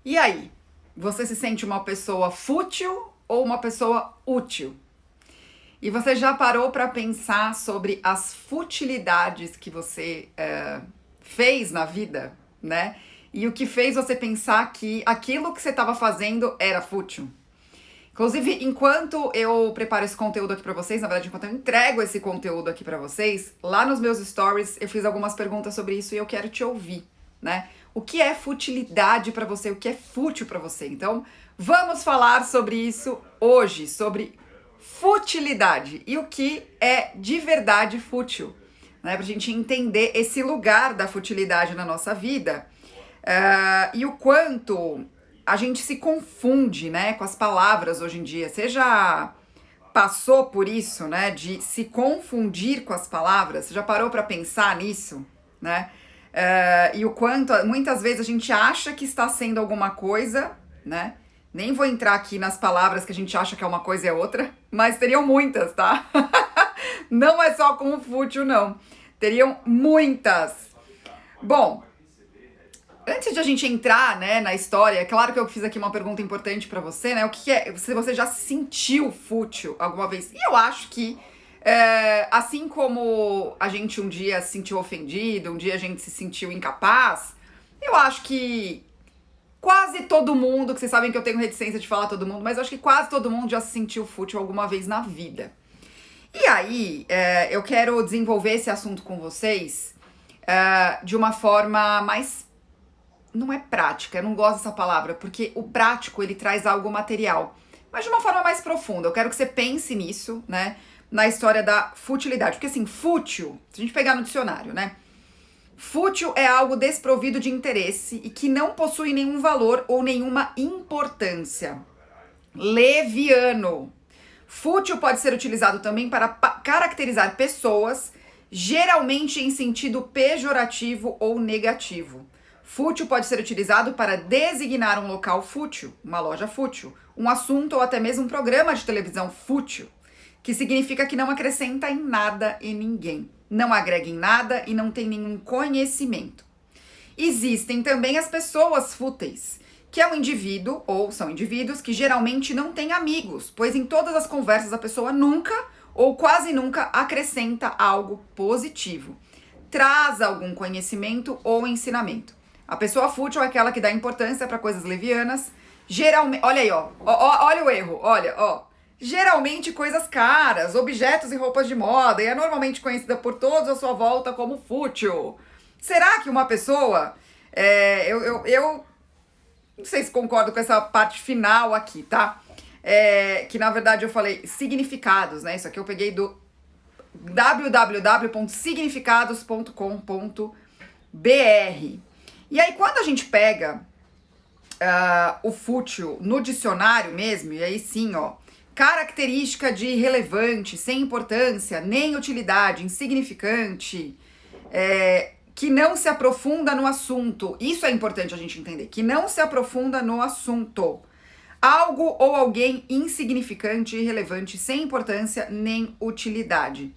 E aí, você se sente uma pessoa fútil ou uma pessoa útil? E você já parou para pensar sobre as futilidades que você fez na vida, né? E o que fez você pensar que aquilo que você estava fazendo era fútil? Inclusive, enquanto eu preparo esse conteúdo aqui para vocês, na verdade, enquanto eu entrego esse conteúdo aqui para vocês, lá nos meus stories eu fiz algumas perguntas sobre isso e eu quero te ouvir, né? O que é futilidade para você? O que é fútil para você? Então, vamos falar sobre isso hoje, sobre futilidade e o que é de verdade fútil, né? Pra gente entender esse lugar da futilidade na nossa vida, e o quanto a gente se confunde, né, com as palavras hoje em dia. Você já passou por isso, né, de se confundir com as palavras? Você já parou para pensar nisso, né? E o quanto muitas vezes a gente acha que está sendo alguma coisa, né? Nem vou entrar aqui nas palavras que a gente acha que é uma coisa e é outra, mas teriam muitas, tá? Não é só com o fútil, não. Teriam muitas. Bom, antes de a gente entrar, né, na história, é claro que eu fiz aqui uma pergunta importante pra você, né? O que é, se você já se sentiu fútil alguma vez? E eu acho que, assim como a gente um dia se sentiu ofendido, um dia a gente se sentiu incapaz, eu acho que quase todo mundo, que vocês sabem que eu tenho reticência de falar todo mundo, mas eu acho que quase todo mundo já se sentiu fútil alguma vez na vida. E aí, eu quero desenvolver esse assunto com vocês de uma forma mais... Não é prática, eu não gosto dessa palavra, porque o prático, ele traz algo material. Mas de uma forma mais profunda, eu quero que você pense nisso, né? Na história da futilidade. Porque assim, fútil, se a gente pegar no dicionário, né? Fútil é algo desprovido de interesse e que não possui nenhum valor ou nenhuma importância. Leviano. Fútil pode ser utilizado também para caracterizar pessoas, geralmente em sentido pejorativo ou negativo. Fútil pode ser utilizado para designar um local fútil, uma loja fútil, um assunto ou até mesmo um programa de televisão fútil, que significa que não acrescenta em nada e ninguém, não agrega em nada e não tem nenhum conhecimento. Existem também as pessoas fúteis, que é um indivíduo, ou são indivíduos, que geralmente não têm amigos, pois em todas as conversas a pessoa nunca ou quase nunca acrescenta algo positivo, traz algum conhecimento ou ensinamento. A pessoa fútil é aquela que dá importância para coisas levianas, geralmente, olha aí, olha o erro, olha, geralmente coisas caras, objetos e roupas de moda, e é normalmente conhecida por todos à sua volta como fútil. Será que uma pessoa, eu não sei se concordo com essa parte final aqui, tá? Que na verdade eu falei significados, né? Isso aqui eu peguei do www.significados.com.br. E aí, quando a gente pega o fútil no dicionário mesmo, e aí sim, característica de irrelevante, sem importância, nem utilidade, insignificante, que não se aprofunda no assunto. Isso é importante a gente entender, que não se aprofunda no assunto. Algo ou alguém insignificante, irrelevante, sem importância, nem utilidade.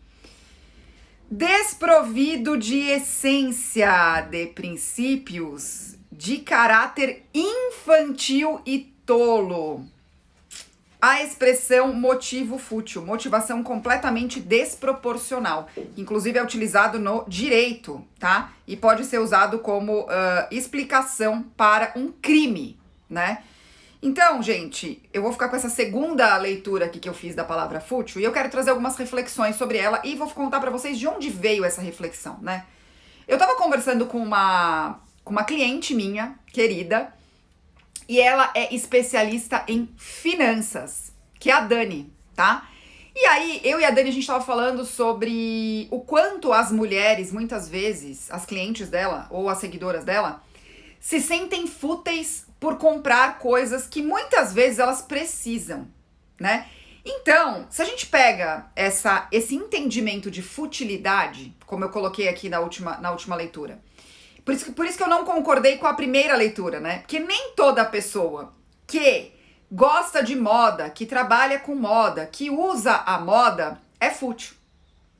Desprovido de essência, de princípios, de caráter infantil e tolo. A expressão motivo fútil, motivação completamente desproporcional, inclusive é utilizado no direito, tá? E pode ser usado como explicação para um crime, né? Então, gente, eu vou ficar com essa segunda leitura aqui que eu fiz da palavra fútil e eu quero trazer algumas reflexões sobre ela e vou contar pra vocês de onde veio essa reflexão, né? Eu tava conversando com uma cliente minha, querida, e ela é especialista em finanças, que é a Dani, tá? E aí, eu e a Dani, a gente tava falando sobre o quanto as mulheres, muitas vezes, as clientes dela ou as seguidoras dela, se sentem fúteis por comprar coisas que muitas vezes elas precisam, né? Então, se a gente pega esse entendimento de futilidade, como eu coloquei aqui na última leitura, por isso que eu não concordei com a primeira leitura, né? Porque nem toda pessoa que gosta de moda, que trabalha com moda, que usa a moda, é fútil.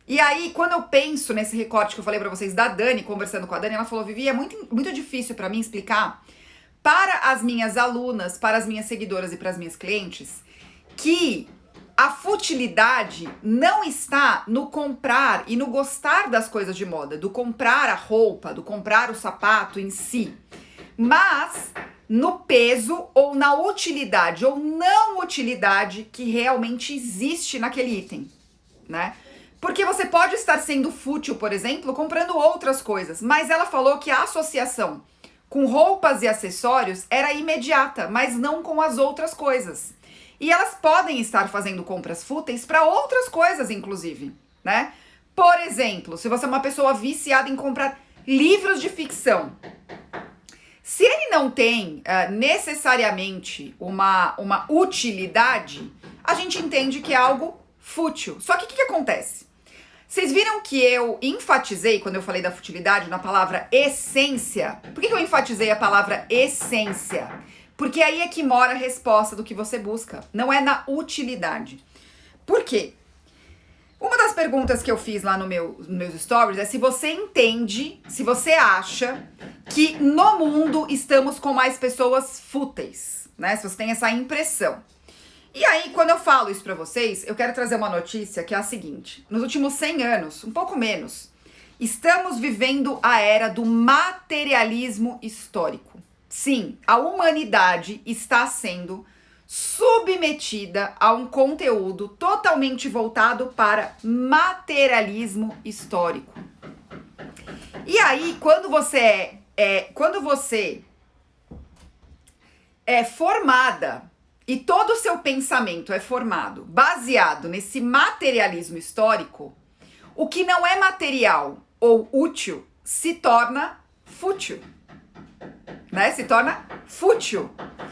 E aí, quando eu penso nesse recorte que eu falei pra vocês da Dani, conversando com a Dani, ela falou, Vivi, é muito, muito difícil pra mim explicar para as minhas alunas, para as minhas seguidoras e para as minhas clientes, que a futilidade não está no comprar e no gostar das coisas de moda, do comprar a roupa, do comprar o sapato em si, mas no peso ou na utilidade ou não utilidade que realmente existe naquele item, né? Porque você pode estar sendo fútil, por exemplo, comprando outras coisas, mas ela falou que a associação com roupas e acessórios era imediata, mas não com as outras coisas. E elas podem estar fazendo compras fúteis para outras coisas, inclusive, né? Por exemplo, se você é uma pessoa viciada em comprar livros de ficção, se ele não tem necessariamente uma utilidade, a gente entende que é algo fútil. Só que o que acontece? Vocês viram que eu enfatizei, quando eu falei da futilidade, na palavra essência? Por que eu enfatizei a palavra essência? Porque aí é que mora a resposta do que você busca, não é na utilidade. Por quê? Uma das perguntas que eu fiz lá nos meus stories é se você entende, se você acha que no mundo estamos com mais pessoas fúteis, né? Se você tem essa impressão. E aí, quando eu falo isso pra vocês, eu quero trazer uma notícia que é a seguinte. Nos últimos 100 anos, um pouco menos, estamos vivendo a era do materialismo histórico. Sim, a humanidade está sendo submetida a um conteúdo totalmente voltado para materialismo histórico. E aí, quando você é formada e todo o seu pensamento é formado baseado nesse materialismo histórico, o que não é material ou útil se torna fútil, né? Se torna fútil.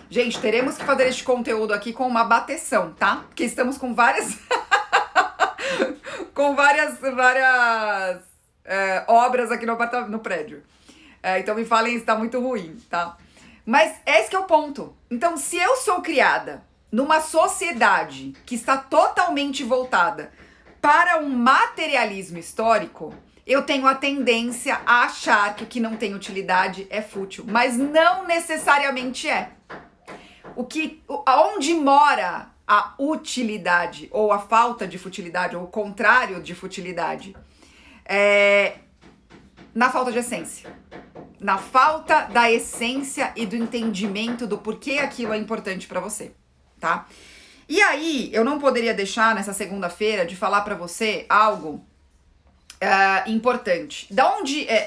Gente, teremos que fazer este conteúdo aqui com uma bateção, tá? Porque estamos com várias obras aqui no prédio. Então me falem se tá muito ruim, tá? Mas esse que é o ponto. Então, se eu sou criada numa sociedade que está totalmente voltada para um materialismo histórico, eu tenho a tendência a achar que o que não tem utilidade é fútil, mas não necessariamente é. Onde mora a utilidade ou a falta de futilidade ou o contrário de futilidade? Na falta de essência. Na falta da essência e do entendimento do porquê aquilo é importante para você, tá? E aí, eu não poderia deixar nessa segunda-feira de falar para você algo importante.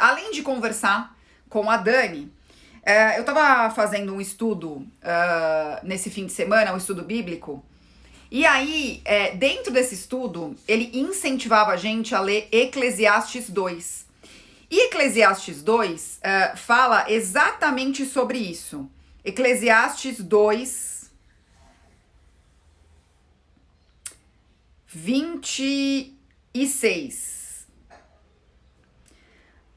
Além de conversar com a Dani, eu tava fazendo um estudo nesse fim de semana, um estudo bíblico, e aí, dentro desse estudo, ele incentivava a gente a ler Eclesiastes 2. E Eclesiastes 2 fala exatamente sobre isso. Eclesiastes 2, 26.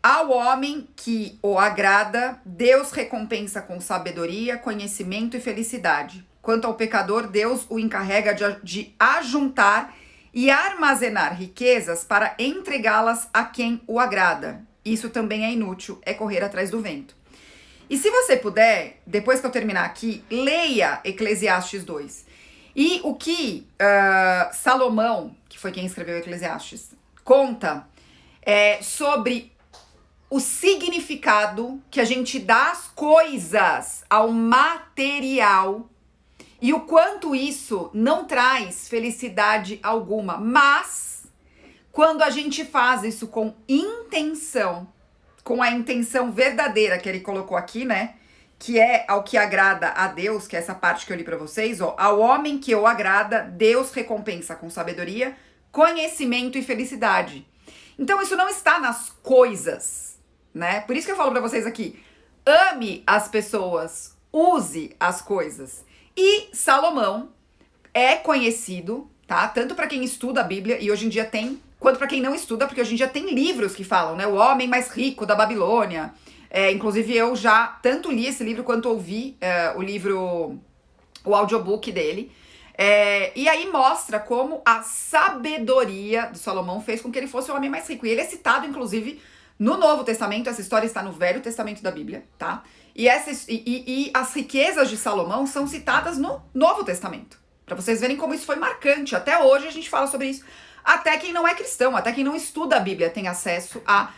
Ao homem que o agrada, Deus recompensa com sabedoria, conhecimento e felicidade. Quanto ao pecador, Deus o encarrega de ajuntar e armazenar riquezas para entregá-las a quem o agrada. Isso também é inútil, é correr atrás do vento. E se você puder, depois que eu terminar aqui, leia Eclesiastes 2. E o que Salomão, que foi quem escreveu Eclesiastes, conta sobre o significado que a gente dá às coisas, ao material, e o quanto isso não traz felicidade alguma, mas quando a gente faz isso com intenção, com a intenção verdadeira que ele colocou aqui, né? Que é ao que agrada a Deus, que é essa parte que eu li pra vocês, ó. Ao homem que o agrada, Deus recompensa com sabedoria, conhecimento e felicidade. Então isso não está nas coisas, né? Por isso que eu falo pra vocês aqui, ame as pessoas, use as coisas. E Salomão é conhecido, tá? Tanto pra quem estuda a Bíblia, e hoje em dia tem, quanto para quem não estuda, porque hoje em dia tem livros que falam, né? O Homem Mais Rico da Babilônia. Inclusive, eu já tanto li esse livro quanto ouvi o audiobook dele. E aí mostra como a sabedoria do Salomão fez com que ele fosse o homem mais rico. E ele é citado, inclusive, no Novo Testamento, essa história está no Velho Testamento da Bíblia, tá? E as riquezas de Salomão são citadas no Novo Testamento. Para vocês verem como isso foi marcante. Até hoje a gente fala sobre isso. Até quem não é cristão, até quem não estuda a Bíblia tem acesso a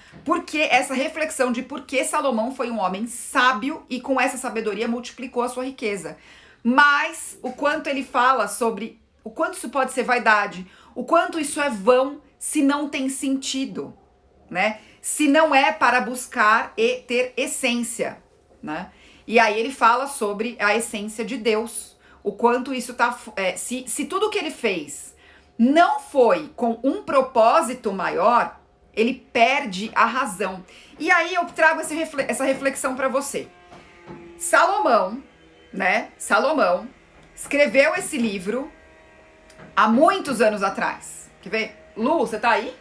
essa reflexão de por que Salomão foi um homem sábio e com essa sabedoria multiplicou a sua riqueza. Mas o quanto ele fala sobre o quanto isso pode ser vaidade, o quanto isso é vão se não tem sentido, né? Se não é para buscar e ter essência, né? E aí ele fala sobre a essência de Deus, o quanto isso tá... se tudo que ele fez não foi com um propósito maior, ele perde a razão. E aí eu trago essa reflexão para você. Salomão escreveu esse livro há muitos anos atrás. Quer ver? Lu, você tá aí?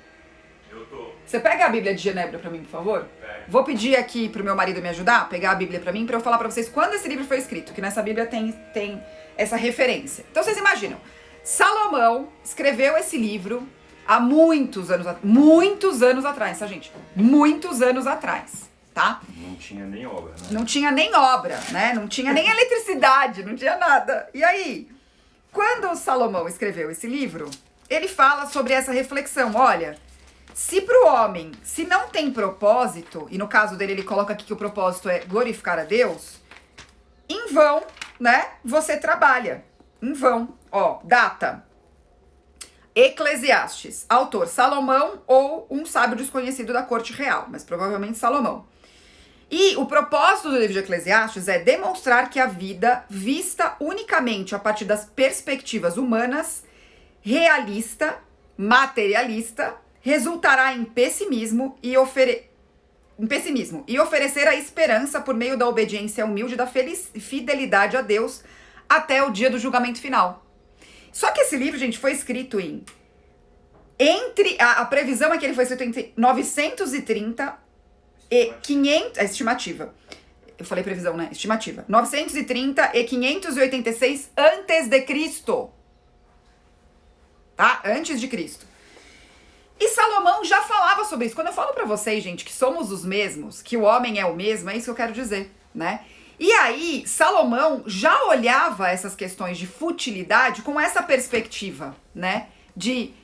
Eu tô. Você pega a Bíblia de Genebra pra mim, por favor? Vou pedir aqui pro meu marido me ajudar, pegar a Bíblia pra mim, pra eu falar pra vocês quando esse livro foi escrito, que nessa Bíblia tem essa referência. Então vocês imaginam, Salomão escreveu esse livro há muitos anos atrás, tá, gente? Muitos anos atrás, tá? Não tinha nem obra, né? Não tinha nem obra, né? Não tinha nem eletricidade, não tinha nada. E aí, quando Salomão escreveu esse livro, ele fala sobre essa reflexão. Olha, se pro homem, se não tem propósito, e no caso dele ele coloca aqui que o propósito é glorificar a Deus, em vão, né, você trabalha. Em vão. Ó, data. Eclesiastes. Autor, Salomão ou um sábio desconhecido da corte real, mas provavelmente Salomão. E o propósito do livro de Eclesiastes é demonstrar que a vida, vista unicamente a partir das perspectivas humanas, realista, materialista, resultará em pessimismo e oferecer a esperança por meio da obediência humilde e da fidelidade a Deus até o dia do julgamento final. Só que esse livro, gente, foi escrito a previsão é que ele foi escrito entre 930 e 500, é estimativa. Eu falei previsão, né? Estimativa. 930 e 586 antes de Cristo. Tá? Antes de Cristo. E Salomão já falava sobre isso. Quando eu falo pra vocês, gente, que somos os mesmos, que o homem é o mesmo, é isso que eu quero dizer, né? E aí, Salomão já olhava essas questões de futilidade com essa perspectiva, né? De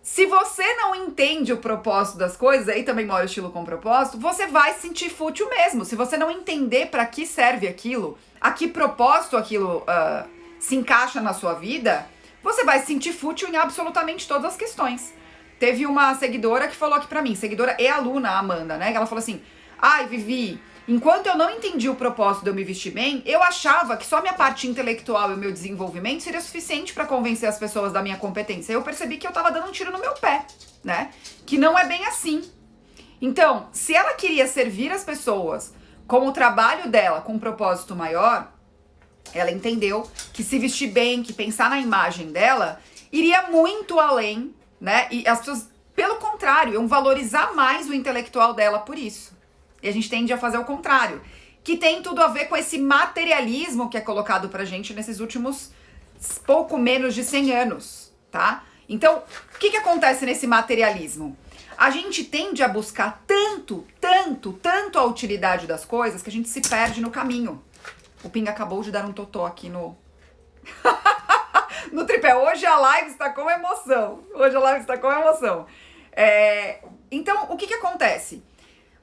se você não entende o propósito das coisas, aí também mora o estilo com propósito, você vai se sentir fútil mesmo. Se você não entender para que serve aquilo, a que propósito aquilo se encaixa na sua vida, você vai se sentir fútil em absolutamente todas as questões. Teve uma seguidora que falou aqui pra mim, seguidora e aluna, a Amanda, né? Ela falou assim, ai, Vivi, enquanto eu não entendi o propósito de eu me vestir bem, eu achava que só minha parte intelectual e o meu desenvolvimento seria suficiente pra convencer as pessoas da minha competência. Eu percebi que eu tava dando um tiro no meu pé, né? Que não é bem assim. Então, se ela queria servir as pessoas com o trabalho dela, com um propósito maior, ela entendeu que se vestir bem, que pensar na imagem dela, iria muito além, né? E as pessoas, pelo contrário, iam valorizar mais o intelectual dela por isso. E a gente tende a fazer o contrário, que tem tudo a ver com esse materialismo que é colocado pra gente nesses últimos pouco menos de 100 anos, tá? Então, o que acontece nesse materialismo? A gente tende a buscar tanto a utilidade das coisas que a gente se perde no caminho. O Ping acabou de dar um totó aqui no... no tripé. Hoje a live está com emoção. Então, o que acontece?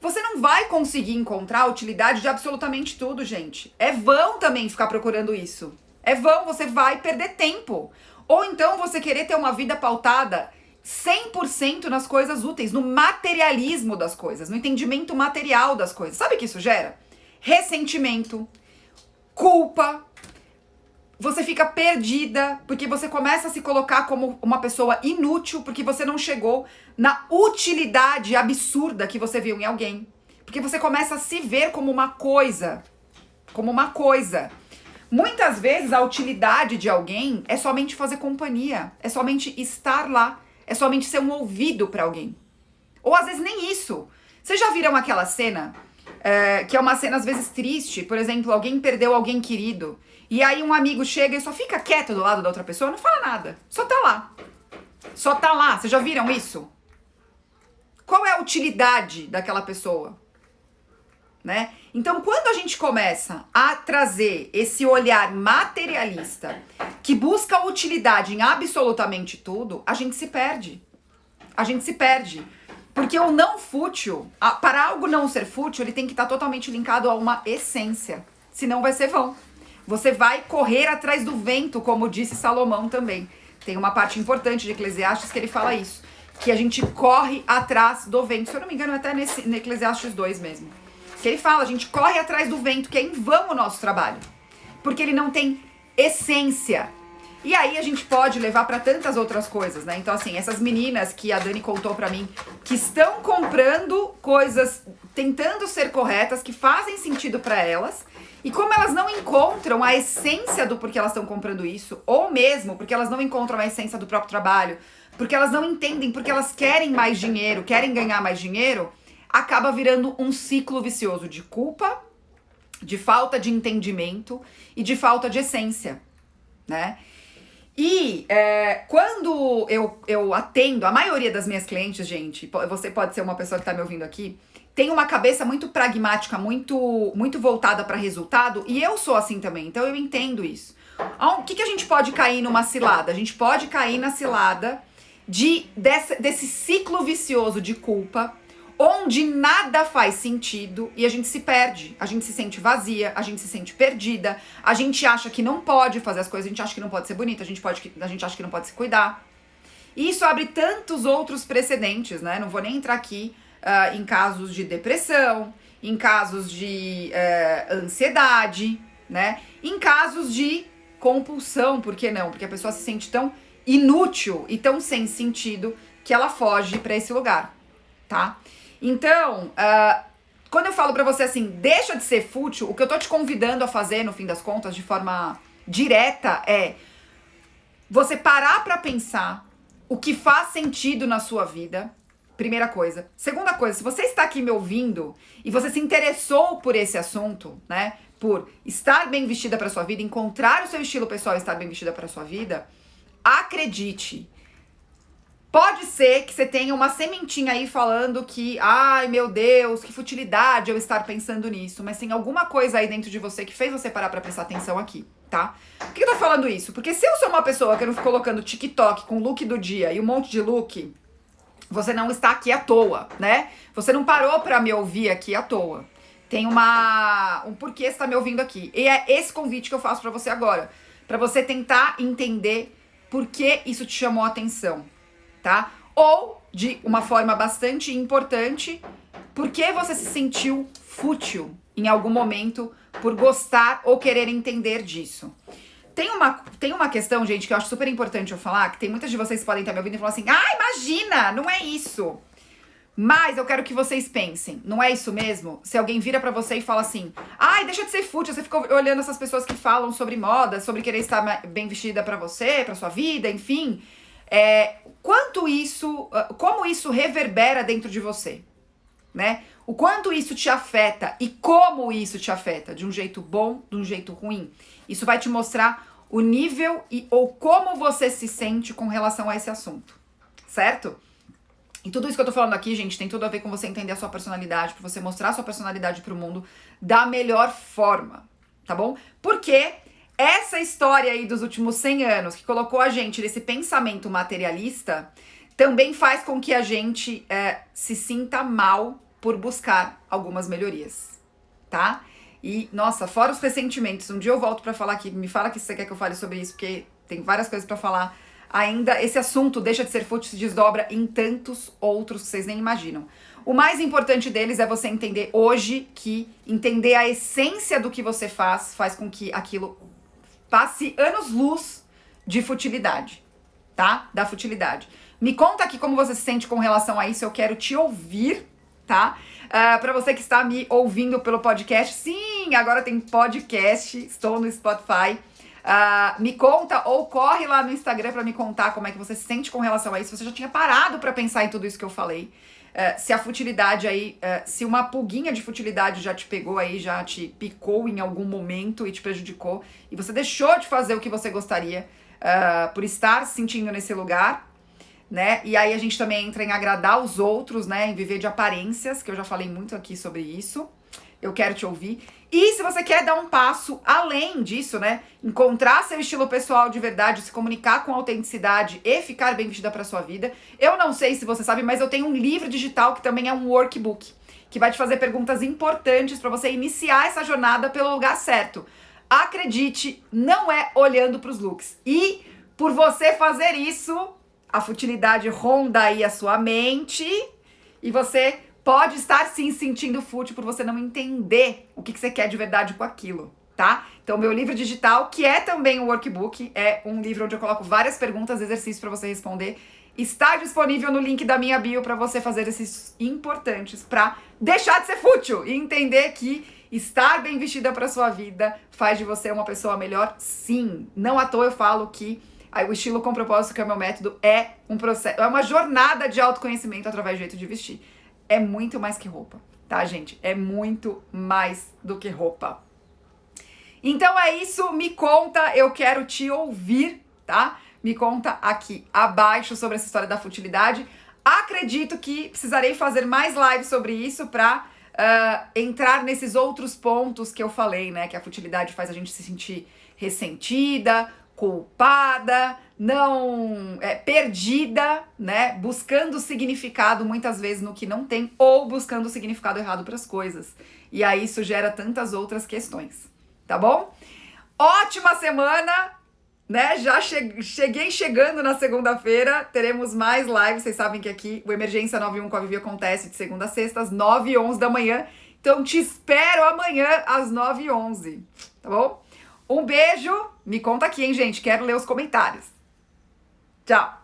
Você não vai conseguir encontrar a utilidade de absolutamente tudo, gente. É vão também ficar procurando isso. É vão, você vai perder tempo. Ou então você querer ter uma vida pautada 100% nas coisas úteis, no materialismo das coisas, no entendimento material das coisas. Sabe o que isso gera? Ressentimento, culpa, você fica perdida, porque você começa a se colocar como uma pessoa inútil, porque você não chegou na utilidade absurda que você viu em alguém. Porque você começa a se ver como uma coisa. Muitas vezes a utilidade de alguém é somente fazer companhia, é somente estar lá, é somente ser um ouvido para alguém. Ou às vezes nem isso. Vocês já viram aquela cena... que é uma cena às vezes triste, por exemplo, alguém perdeu alguém querido, e aí um amigo chega e só fica quieto do lado da outra pessoa, não fala nada, só tá lá, vocês já viram isso? Qual é a utilidade daquela pessoa? Né? Então, quando a gente começa a trazer esse olhar materialista que busca utilidade em absolutamente tudo, a gente se perde. A gente se perde. Porque o não fútil, para algo não ser fútil, ele tem que estar totalmente linkado a uma essência. Senão vai ser vão. Você vai correr atrás do vento, como disse Salomão também. Tem uma parte importante de Eclesiastes que ele fala isso. Que a gente corre atrás do vento. Se eu não me engano, até no Eclesiastes 2 mesmo. Que ele fala, a gente corre atrás do vento, que é em vão o nosso trabalho. Porque ele não tem essência. E aí a gente pode levar para tantas outras coisas, né? Então, assim, essas meninas que a Dani contou para mim, que estão comprando coisas, tentando ser corretas, que fazem sentido para elas, e como elas não encontram a essência do porquê elas estão comprando isso, ou mesmo porque elas não encontram a essência do próprio trabalho, porque elas não entendem, porque elas querem mais dinheiro, querem ganhar mais dinheiro, acaba virando um ciclo vicioso de culpa, de falta de entendimento e de falta de essência, né? E quando eu atendo, a maioria das minhas clientes, gente, você pode ser uma pessoa que tá me ouvindo aqui, tem uma cabeça muito pragmática, muito voltada para resultado, e eu sou assim também, então eu entendo isso. O que a gente pode cair numa cilada? A gente pode cair na cilada desse ciclo vicioso de culpa, onde nada faz sentido e a gente se perde, a gente se sente vazia, a gente se sente perdida, a gente acha que não pode fazer as coisas, a gente acha que não pode ser bonita, a gente acha que não pode se cuidar. E isso abre tantos outros precedentes, né? Não vou nem entrar aqui em casos de depressão, em casos de ansiedade, né? Em casos de compulsão, por que não? Porque a pessoa se sente tão inútil e tão sem sentido que ela foge para esse lugar, tá? Então, quando eu falo pra você assim, deixa de ser fútil, o que eu tô te convidando a fazer, no fim das contas, de forma direta, é você parar pra pensar o que faz sentido na sua vida, primeira coisa. Segunda coisa, se você está aqui me ouvindo e você se interessou por esse assunto, né, por estar bem vestida pra sua vida, encontrar o seu estilo pessoal e estar bem vestida pra sua vida, acredite, pode ser que você tenha uma sementinha aí falando que, ai meu Deus, que futilidade eu estar pensando nisso, mas tem alguma coisa aí dentro de você que fez você parar pra prestar atenção aqui, tá? Por que eu tô falando isso? Porque se eu sou uma pessoa que eu não fico colocando TikTok com look do dia e um monte de look, você não está aqui à toa, né? Você não parou pra me ouvir aqui à toa. Tem um porquê você tá me ouvindo aqui. E é esse convite que eu faço pra você agora, pra você tentar entender por que isso te chamou a atenção. Tá? Ou, de uma forma bastante importante, por que você se sentiu fútil em algum momento por gostar ou querer entender disso. Tem uma questão, gente, que eu acho super importante eu falar, que tem muitas de vocês que podem estar me ouvindo e falar assim, imagina, não é isso. Mas eu quero que vocês pensem, não é isso mesmo? Se alguém vira pra você e fala assim, deixa de ser fútil, você fica olhando essas pessoas que falam sobre moda, sobre querer estar bem vestida pra você, pra sua vida, enfim... como isso reverbera dentro de você, né? O quanto isso te afeta e como isso te afeta, de um jeito bom, de um jeito ruim. Isso vai te mostrar o nível ou como você se sente com relação a esse assunto, certo? E tudo isso que eu tô falando aqui, gente, tem tudo a ver com você entender a sua personalidade, pra você mostrar a sua personalidade pro mundo da melhor forma, tá bom? Porque essa história aí dos últimos 100 anos, que colocou a gente nesse pensamento materialista, também faz com que a gente se sinta mal por buscar algumas melhorias, tá? E, nossa, fora os ressentimentos, um dia eu volto pra falar aqui, me fala que você quer que eu fale sobre isso, porque tem várias coisas pra falar. Ainda esse assunto deixa de ser fútil, se desdobra em tantos outros que vocês nem imaginam. O mais importante deles é você entender hoje que entender a essência do que você faz com que aquilo passe anos-luz de futilidade, tá? Da futilidade. Me conta aqui como você se sente com relação a isso, eu quero te ouvir, tá? Pra você que está me ouvindo pelo podcast, sim, agora tem podcast, estou no Spotify. Me conta ou corre lá no Instagram pra me contar como é que você se sente com relação a isso. Você já tinha parado pra pensar em tudo isso que eu falei. Se a futilidade aí, se uma pulguinha de futilidade já te pegou aí, já te picou em algum momento e te prejudicou, e você deixou de fazer o que você gostaria por estar se sentindo nesse lugar, né? E aí a gente também entra em agradar os outros, né? Em viver de aparências, que eu já falei muito aqui sobre isso. Eu quero te ouvir. E se você quer dar um passo além disso, né? Encontrar seu estilo pessoal de verdade, se comunicar com autenticidade e ficar bem vestida para sua vida. Eu não sei se você sabe, mas eu tenho um livro digital que também é um workbook, que vai te fazer perguntas importantes para você iniciar essa jornada pelo lugar certo. Acredite, não é olhando para os looks. E por você fazer isso, a futilidade ronda aí a sua mente e você pode estar sim sentindo fútil por você não entender o que você quer de verdade com aquilo, tá? Então, meu livro digital, que é também um workbook, é um livro onde eu coloco várias perguntas, exercícios para você responder, está disponível no link da minha bio para você fazer exercícios importantes para deixar de ser fútil e entender que estar bem vestida para sua vida faz de você uma pessoa melhor, sim. Não à toa eu falo que o estilo com propósito, que é o meu método, é um processo, é uma jornada de autoconhecimento através do jeito de vestir. É muito mais que roupa, tá, gente? É muito mais do que roupa. Então é isso, me conta, eu quero te ouvir, tá? Me conta aqui abaixo sobre essa história da futilidade. Acredito que precisarei fazer mais lives sobre isso pra entrar nesses outros pontos que eu falei, né? Que a futilidade faz a gente se sentir ressentida, culpada, não perdida, né? Buscando significado muitas vezes no que não tem ou buscando o significado errado para as coisas. E aí isso gera tantas outras questões, tá bom? Ótima semana, né? Já cheguei chegando na segunda-feira, teremos mais lives. Vocês sabem que aqui o Emergência 91 com a Vivi acontece de segunda a sexta às 9h11 da manhã. Então te espero amanhã às 9h11, tá bom? Um beijo, me conta aqui, hein, gente? Quero ler os comentários. Tchau!